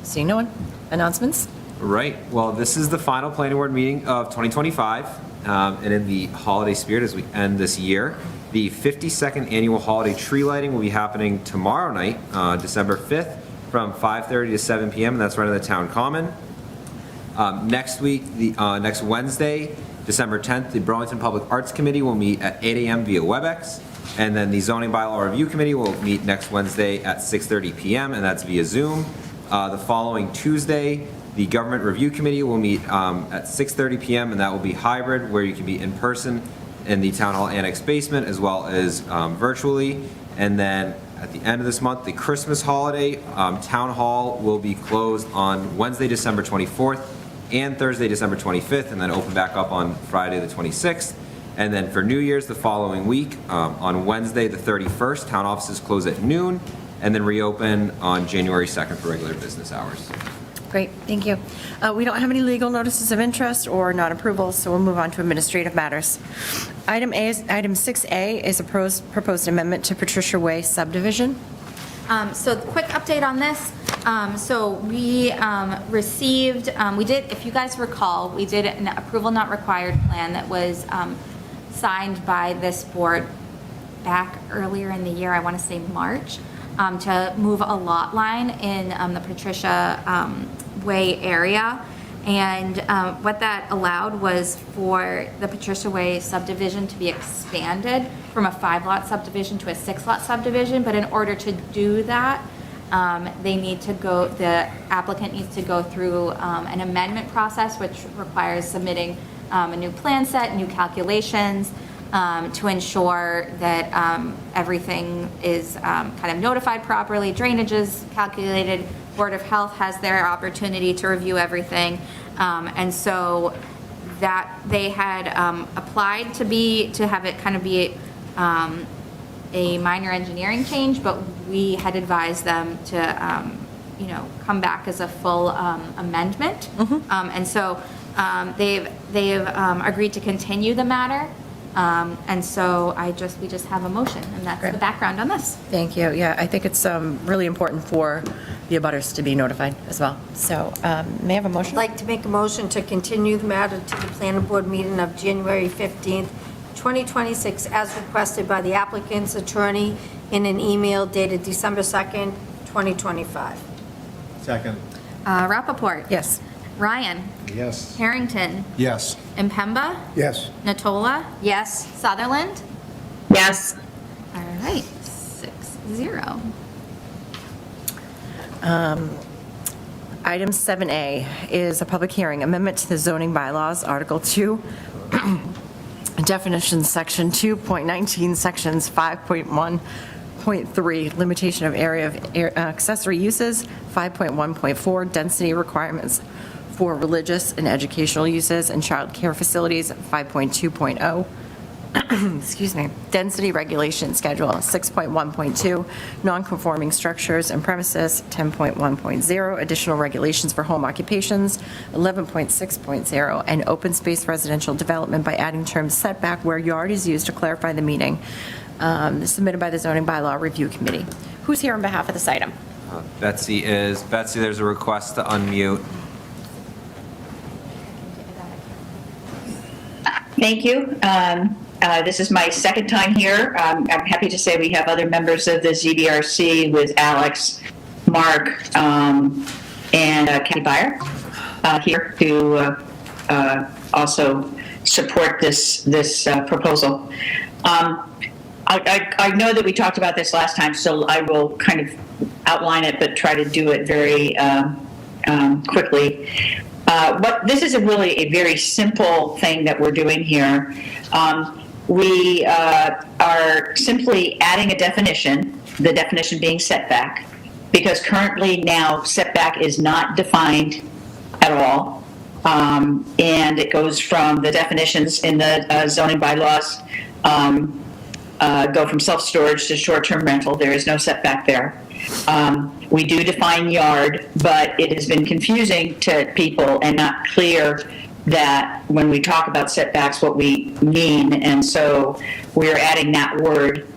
Seeing no one. Announcements? Right. Well, this is the final planning board meeting of 2025. And in the holiday spirit, as we end this year, the 52nd annual holiday tree lighting will be happening tomorrow night, December 5th, from 5:30 to 7 p.m. And that's right in the town common. Next week, next Wednesday, December 10th, the Burlington Public Arts Committee will meet at 8 a.m. via WebEx. And then the Zoning Bylaw Review Committee will meet next Wednesday at 6:30 p.m. and that's via Zoom. The following Tuesday, the Government Review Committee will meet at 6:30 p.m. and that will be hybrid, where you can be in person in the Town Hall Annex basement as well as virtually. And then at the end of this month, the Christmas holiday, Town Hall will be closed on Wednesday, December 24th and Thursday, December 25th, and then open back up on Friday, the 26th. And then for New Year's the following week, on Wednesday, the 31st, town offices close at noon and then reopen on January 2nd for regular business hours. Great, thank you. We don't have any legal notices of interest or non-approvals, so we'll move on to administrative matters. Item 6A is a proposed amendment to Patricia Way subdivision. So the quick update on this. So we received, if you guys recall, we did an approval not required plan that was signed by this board back earlier in the year, I want to say March, to move a lot line in the Patricia Way area. And what that allowed was for the Patricia Way subdivision to be expanded from a 5-lot subdivision to a 6-lot subdivision. But in order to do that, the applicant needs to go through an amendment process, which requires submitting a new plan set, new calculations, to ensure that everything is kind of notified properly, drainage is calculated, Board of Health has their opportunity to review everything. And so that they had applied to have it kind of be a minor engineering change, but we had advised them to come back as a full amendment. And so they've agreed to continue the matter. And so we just have a motion, and that's the background on this. Thank you. Yeah, I think it's really important for the abutters to be notified as well. So may I have a motion? I'd like to make a motion to continue the matter to the planning board meeting of January 15th, 2026, as requested by the applicant's attorney in an email dated December 2nd, 2025. Second. Rappaport. Yes. Ryan. Yes. Harrington. Yes. Impemba. Yes. Natola. Yes. Sutherland. Yes. All right, 6-0. Item 7A is a public hearing, amendment to the zoning bylaws, Article 2, definitions, Section 2.19, Sections 5.1.3, limitation of area of accessory uses, 5.1.4, density requirements for religious and educational uses and child care facilities, 5.2.0, excuse me, density regulation schedule, 6.1.2, non-conforming structures and premises, 10.1.0, additional regulations for home occupations, 11.6.0, and open space residential development by adding terms setback where yard is used to clarify the meaning. This is submitted by the Zoning Bylaw Review Committee. Who's here on behalf of this item? Betsy, there's a request to unmute. Thank you. This is my second time here. I'm happy to say we have other members of the ZBRC with Alex, Mark, and Kathy Beyer here to also support this proposal. I know that we talked about this last time, so I will kind of outline it, but try to do it very quickly. But this is really a very simple thing that we're doing here. We are simply adding a definition, the definition being setback, because currently now setback is not defined at all. And it goes from the definitions in the zoning bylaws, go from self-storage to short-term rental. There is no setback there. We do define yard, but it has been confusing to people and not clear that when we talk about setbacks, what we mean. And so we're adding that word,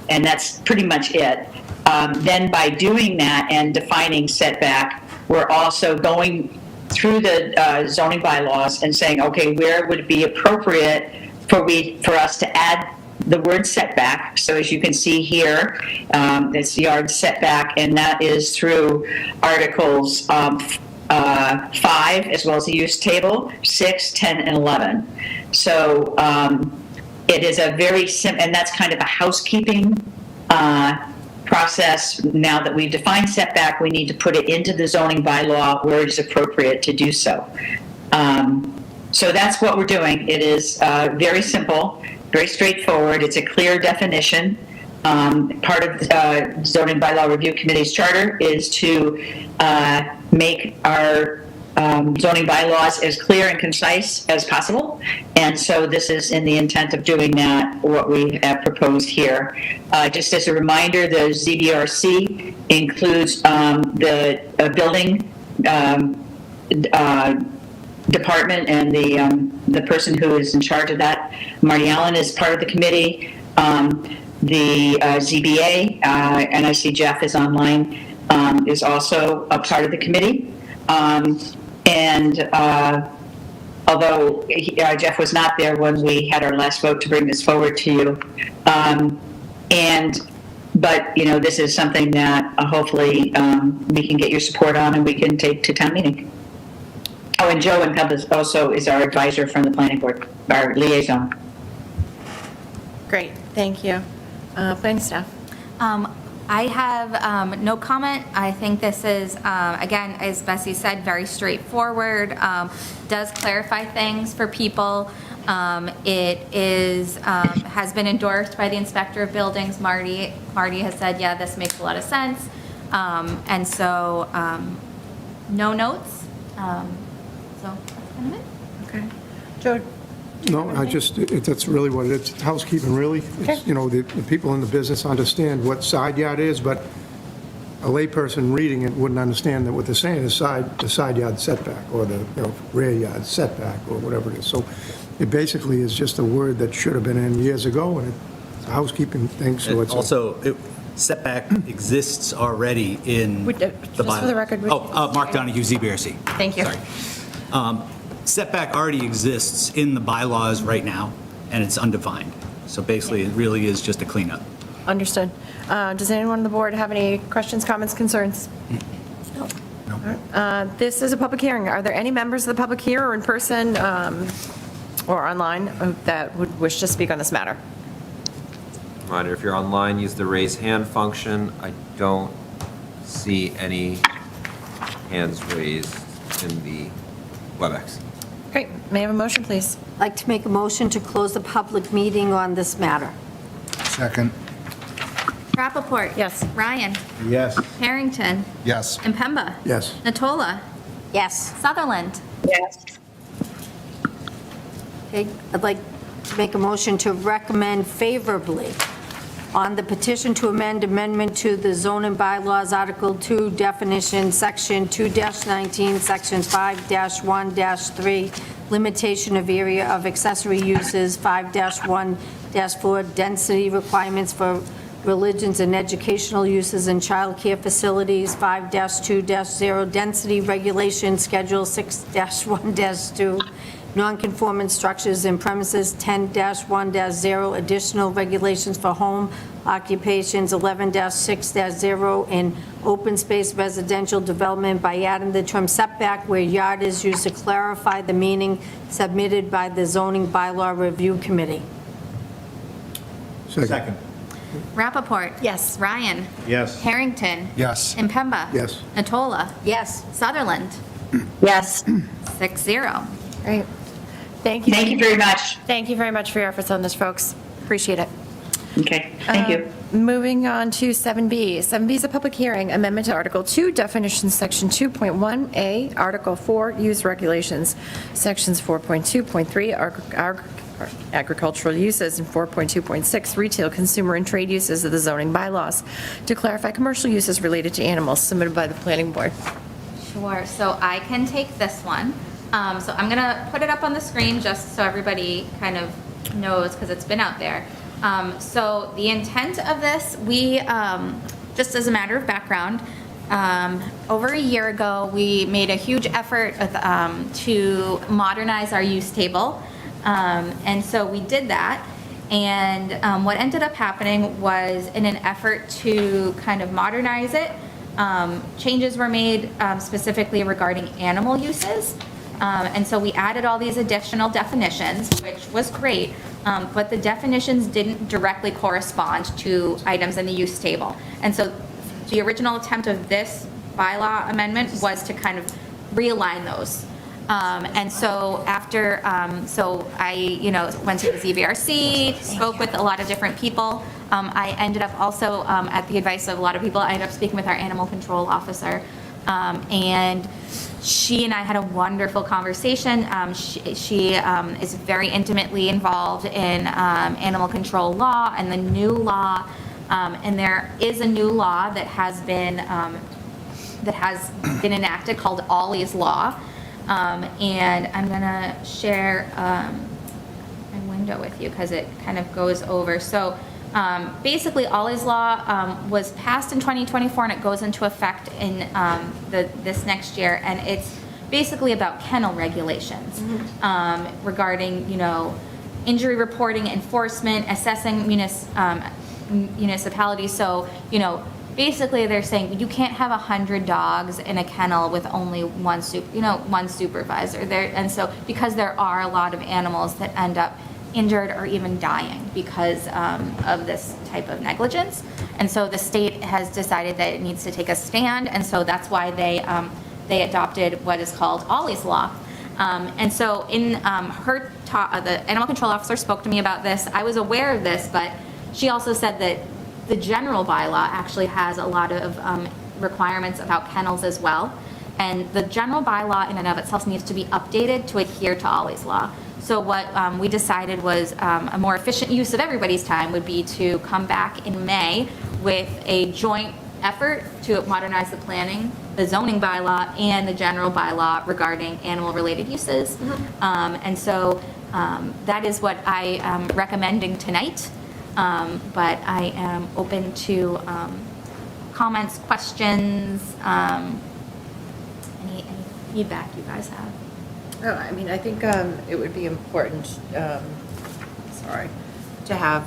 and that's pretty much it. Then by doing that and defining setback, we're also going through the zoning bylaws and saying, okay, where would it be appropriate for us to add the word setback? So as you can see here, it's yard setback, and that is through Articles 5, as well as the use table, 6, 10, and 11. So it is a very simple, and that's kind of a housekeeping process. Now that we've defined setback, we need to put it into the zoning bylaw where it is appropriate to do so. So that's what we're doing. It is very simple, very straightforward. It's a clear definition. Part of the Zoning Bylaw Review Committee's charter is to make our zoning bylaws as clear and concise as possible. And so this is in the intent of doing that, what we have proposed here. Just as a reminder, the ZBRC includes the building department, and the person who is in charge of that, Marty Allen, is part of the committee. The ZBA, and I see Jeff is online, is also a part of the committee. And although Jeff was not there when we had our last vote to bring this forward to you, but you know, this is something that hopefully we can get your support on and we can take to town meeting. Oh, and Joe Encompass also is our advisor from the planning board, our liaison. Great, thank you. Planning staff. I have no comment. I think this is, again, as Bessie said, very straightforward, does clarify things for people. It is, has been endorsed by the Inspector of Buildings. Marty has said, yeah, this makes a lot of sense. And so, no notes. So that's kind of it. Okay. Joe? No, that's really what it is. It's housekeeping, really. Okay. It's, you know, the people in the business understand what side yard is, but a layperson reading it wouldn't understand that what they're saying is the side yard setback, or the, you know, rear yard setback, or whatever it is. So it basically is just a word that should have been in years ago, and it's a housekeeping thing, so And it's. also, setback exists already in the Just for the bylaw. record, would- Mark Donahue, ZBRC. Thank you. Sorry. Setback already exists in the bylaws right now, and it's undefined. So basically, it really is just a cleanup. Understood. Does anyone on the board have any questions, comments, concerns? No. This is a public hearing. Are there any members of the public here or in person or online that would wish to speak on this matter? Reminder, if you're online, use the raise hand function. I don't see any hands raised in the WebEx. Great. May I have a motion, please? I'd like to make a motion to close the public meeting on this matter. Second. Rappaport. Yes. Ryan. Yes. Harrington. Yes. Impemba. Yes. Natola. Yes. Sutherland. Yes. Okay, I'd like to make a motion to recommend favorably on the petition to amend amendment to the zoning bylaws, Article 2, definition, Section 2-19, Sections 5-1-3, limitation of area of accessory uses, 5-1-4, density requirements for religions and educational uses and childcare facilities, 5-2-0, density regulation, Schedule 6-1-2, non-conforming structures and premises, 10-1-0, additional regulations for home occupations, 11-6-0, and open space residential development by adding the term setback where yard is used to clarify the meaning, submitted by the Zoning Bylaw Review Committee. Second. Rappaport. Yes. Ryan. Yes. Harrington. Yes. Impemba. Yes. Natola. Yes. Sutherland. Yes. 6-0. Great. Thank you. Thank you very much. Thank you very much for your efforts on this, folks. Appreciate it. Okay, thank you. Moving on to 7B. 7B is a public hearing, amendment to Article 2, definitions, Section 2.1A, Article 4, use regulations, Sections 4.2.3, agricultural uses, and 4.2.6, retail, consumer, and trade uses of the zoning bylaws, to clarify commercial uses related to animals, submitted by the planning board. Sure, so I can take this one. So I'm gonna put it up on the screen just so everybody kind of knows, because it's been out there. So the intent of this, we, just as a matter of background, over a year ago, we made a huge effort to modernize our use table. And so we did that. And what ended up happening was, in an effort to kind of modernize it, changes were made specifically regarding animal uses. And so we added all these additional definitions, which was great, but the definitions didn't directly correspond to items in the use table. And so the original attempt of this bylaw amendment was to kind of realign those. And so after, so I, went to the ZBRC, spoke with a lot of different people. I ended up also, at the advice of a lot of people, I ended up speaking with our animal control officer. And she and I had a wonderful conversation. She is very intimately involved in animal control law and the new law. And there is a new law that has been enacted called Ollie's Law. And I'm gonna share my window with you because it kind of goes over. So basically, Ollie's Law was passed in 2024 and it goes into effect in this next year. And it's basically about kennel regulations regarding, injury reporting, enforcement, assessing municipalities. So, basically they're saying you can't have 100 dogs in a kennel with only one supervisor there. And so because there are a lot of animals that end up injured or even dying because of this type of negligence. And so the state has decided that it needs to take a stand. And so that's why they adopted what is called Ollie's Law. And so in her talk, the animal control officer spoke to me about this. I was aware of this, but she also said that the general bylaw actually has a lot of requirements about kennels as well. And the general bylaw in and of itself needs to be updated to adhere to Ollie's Law. So what we decided was a more efficient use of everybody's time would be to come back in May with a joint effort to modernize the zoning bylaw and the general bylaw regarding animal-related uses. And so that is what I am recommending tonight. But I am open to comments, questions, any feedback you guys have. Oh, I mean, I think it would be important, to have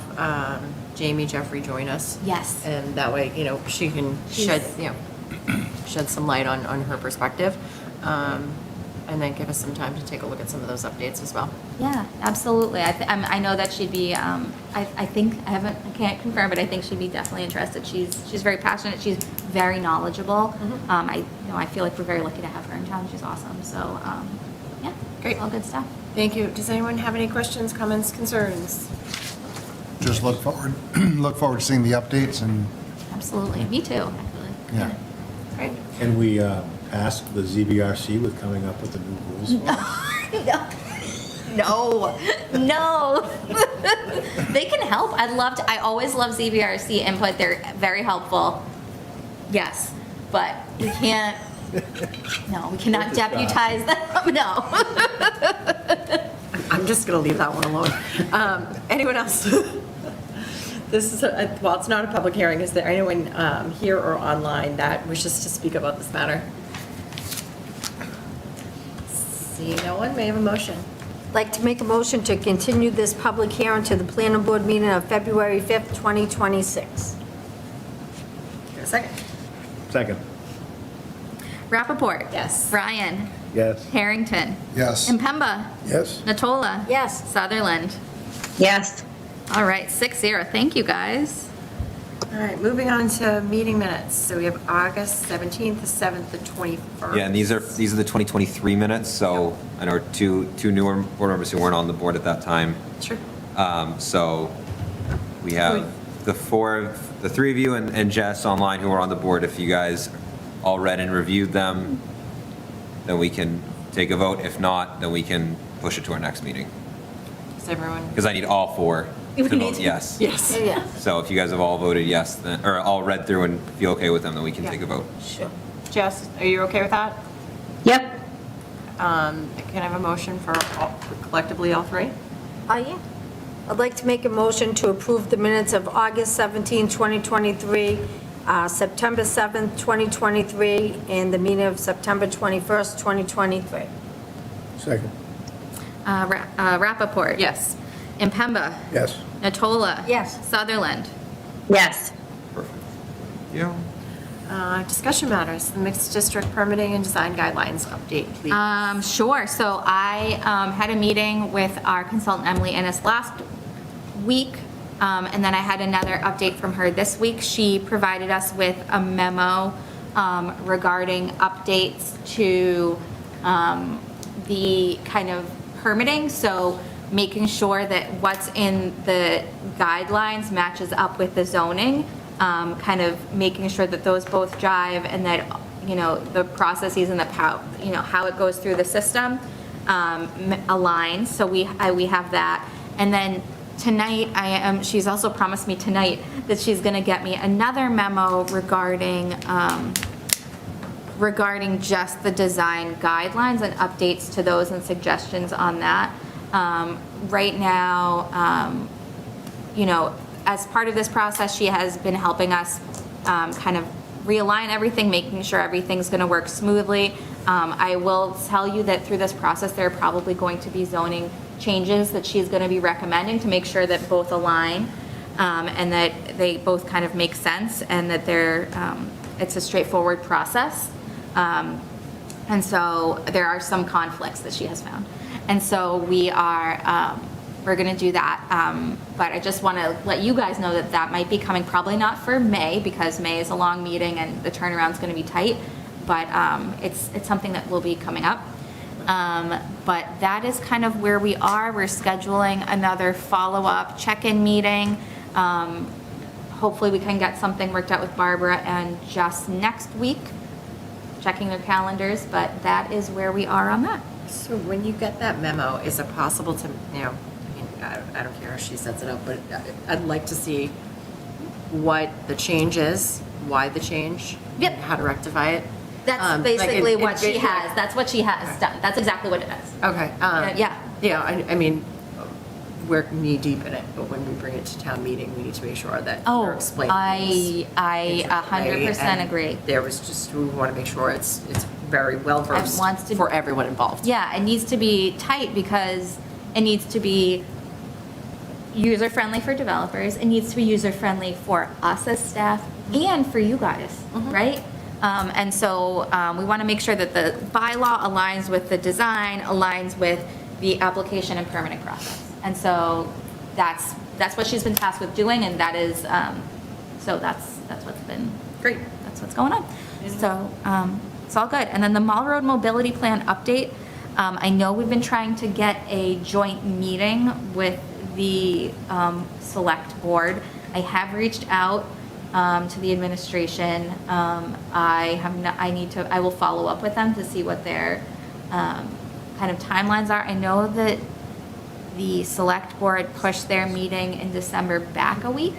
Jamie Jeffrey join us. Yes. And that way, she can shed some light on her perspective. And then give us some time to take a look at some of those updates as well. Yeah, absolutely. I know that she'd be, I can't confirm, but I think she'd be definitely interested. She's very passionate. She's very knowledgeable. I feel like we're very lucky to have her in town. She's awesome. So, yeah, Great. All good stuff. Thank you. Does anyone have any questions, comments, concerns? Just look forward to seeing the updates and, Absolutely. Me too, actually. yeah. Great. Can we ask the ZBRC with coming up with the new rules for us? No. They can help. I always love ZBRC input. They're very helpful. Yes, but we can't, we cannot deputize them. No. I'm just going to leave that one alone. Anyone else? This is, while it's not a public hearing, is there anyone here or online that wishes to speak about this matter? See no one, may I have a motion? I'd like to make a motion to continue this public hearing to the planning board meeting of February 5th, 2026. Here, a second. Second. Rappaport. Yes. Ryan. Yes. Harrington. Yes. Impemba. Yes? Natola. Yes. Sutherland. Yes. All right, 6-0. Thank you, guys. All right, moving on to meeting minutes. So we have August 17th, the 7th, the 21st. Yeah, and these are the 2023 minutes, so I know two newer board members who weren't on the board at that time. Sure. So we have the three of you and Jess online who are on the board. If you guys all read and reviewed them, then we can take a vote. If not, then we can push it to our next meeting. Is everyone? Because I need all four to vote yes. Yes. Yeah. So if you guys have all voted yes, then, or all read through and feel okay with them, then we can take a vote. Sure. Jess, are you okay with that? Yep. Can I have a motion for collectively all three? Yeah. I'd like to make a motion to approve the minutes of August 17, 2023, September 7th, 2023, and the meeting of September 21st, 2023. Second. Rappaport. Yes. Impemba. Yes. Natola. Yes. Sutherland. Yes. Perfect. Yeah. Discussion matters, the mixed district permitting and design guidelines update, please. Sure. So I had a meeting with our consultant Emily Ennis last week, and then I had another update from her this week. She provided us with a memo regarding updates to the kind of permitting. So making sure that what's in the guidelines matches up with the zoning, kind of making sure that those both jive and that, the processes and how it goes through the system aligns. So we have that. And then tonight, she's also promised me tonight that she's going to get me another memo regarding just the design guidelines and updates to those and suggestions on that. Right now, as part of this process, she has been helping us kind of realign everything, making sure everything's going to work smoothly. I will tell you that through this process, there are probably going to be zoning changes that she's going to be recommending to make sure that both align and that they both kind of make sense and that it's a straightforward process. And so there are some conflicts that she has found. And so we're going to do that. But I just want to let you guys know that that might be coming, probably not for May, because May is a long meeting and the turnaround's going to be tight. But it's something that will be coming up. But that is kind of where we are. We're scheduling another follow-up check-in meeting. Hopefully we can get something worked out with Barbara and Jess next week, checking their calendars, but that is where we are on that. So when you get that memo, is it possible to, I don't care if she sets it up, but I'd like to see what the change is, why the change, Yep. and how to rectify it. That's basically what she has. That's what she has done. That's exactly what it is. Okay. Yeah. Yeah, I mean, we're knee deep in it, but when we bring it to town meeting, we need to make sure that we're explaining things. I 100% and agree. There was just, we want to make sure it's very well versed wants to- for everyone involved. Yeah, it needs to be tight because it needs to be user-friendly for developers. It needs to be user-friendly for us as staff and for you guys, right? And so we want to make sure that the bylaw aligns with the design, aligns with the application and permitting process. And so that's what she's been tasked with doing, and that is, so that's what's been great. That's what's going on. So it's all good. And then the Mall Road Mobility Plan update. I know we've been trying to get a joint meeting with the select board. I have reached out to the administration. I will follow up with them to see what their kind of timelines are. I know that the select board pushed their meeting in December back a week.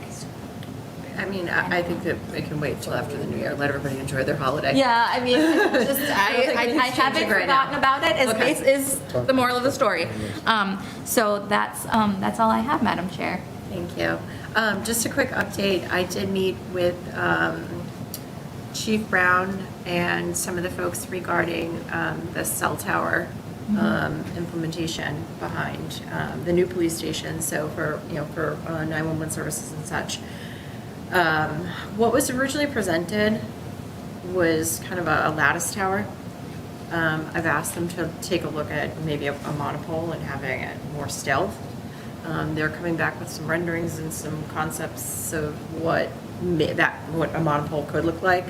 I mean, I think that it can wait till after the new year, let everybody enjoy their holiday. Yeah, I mean, just, think I it's haven't changing right now. forgotten about it, Okay. is the moral of the story. So that's all I have, Madam Chair. Thank you. Just a quick update. I did meet with Chief Brown and some of the folks regarding the cell tower implementation behind the new police station. So for 911 services and such. What was originally presented was kind of a lattice tower. I've asked them to take a look at maybe a monopole and having it more stealth. They're coming back with some renderings and some concepts of what a monopole could look like.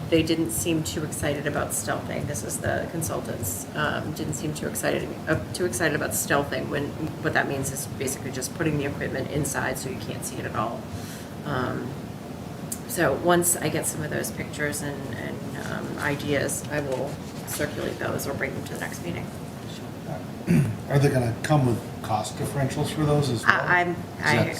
They didn't seem too excited about stealthing. This is the consultants. Didn't seem too excited about stealthing when what that means is basically just putting the equipment inside so you can't see it at all. So once I get some of those pictures and ideas, I will circulate those or bring them to the next meeting. Are they going to come with cost differentials for those as well? I'm Okay.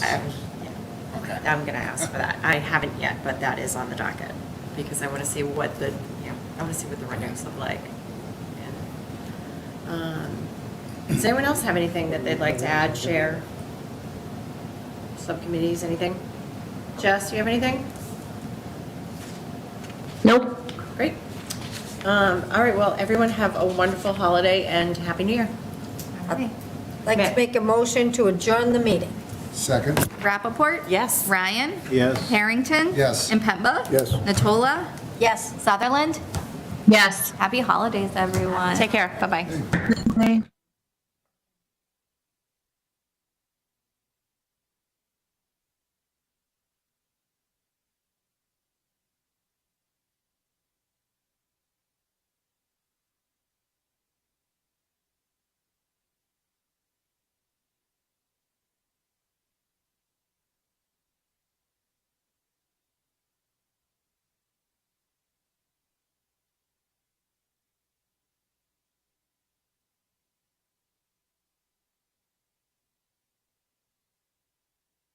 going to ask for that. I haven't yet, but that is on the docket because I want to see what the renderings look like. And, does anyone else have anything that they'd like to add, share? Subcommittees, anything? Jess, do you have anything? Nope. Great. All right, well, everyone have a wonderful holiday and Happy New Year. Okay. I'd like to make a motion to adjourn the meeting. Second? Rappaport? Yes. Ryan? Yes. Harrington? Yes. And Pemba? Yes. Natola? Yes. Sutherland? Yes. Happy holidays, everyone. Take care. Bye-bye.